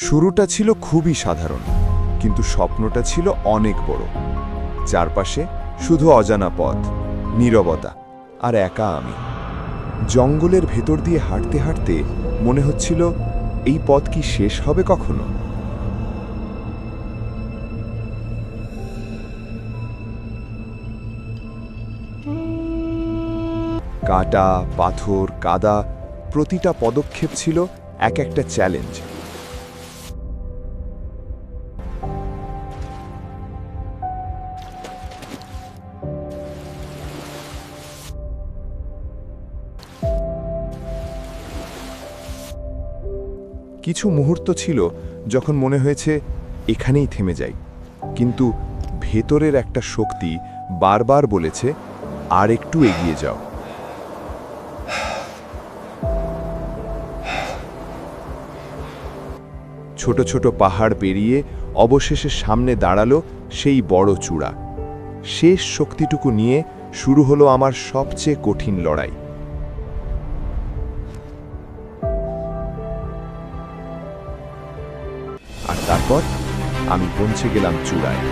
শুরুটা ছিল খুবই সাধারণ, কিন্তু স্বপ্নটা ছিল অনেক বড়। চারপাশে শুধু অজানা পথ, নীরবতা আর একা আমি। জঙ্গলের ভেতর দিয়ে হাঁটতে হাঁটতে মনে হচ্ছিল, এই পথ কি শেষ হবে কখনো? কাঁটা, পাথর, কাদা, প্রতিটা পদক্ষেপ ছিল এক একটা চ্যালেঞ্জ। কিছু মুহূর্ত ছিল যখন মনে হয়েছে এখানেই থেমে যাই, কিন্তু ভেতরের একটা শক্তি বারবার বলেছে আর একটু এগিয়ে যাও। ছোট ছোট পাহাড় পেরিয়ে অবশেষে সামনে দাঁড়ালো সেই বড় চূড়া। শেষ শক্তিটুকু নিয়ে শুরু হলো আমার সবচেয়ে কঠিন লড়াই। আর তারপর আমি পৌঁছে গেলাম চূড়ায়।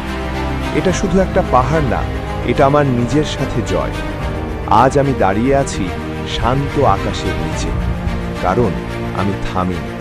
এটা শুধু একটা পাহাড় না, এটা আমার নিজের সাথে জয়। আজ আমি দাঁড়িয়ে আছি শান্ত আকাশের নিচে, কারণ আমি থামিনি।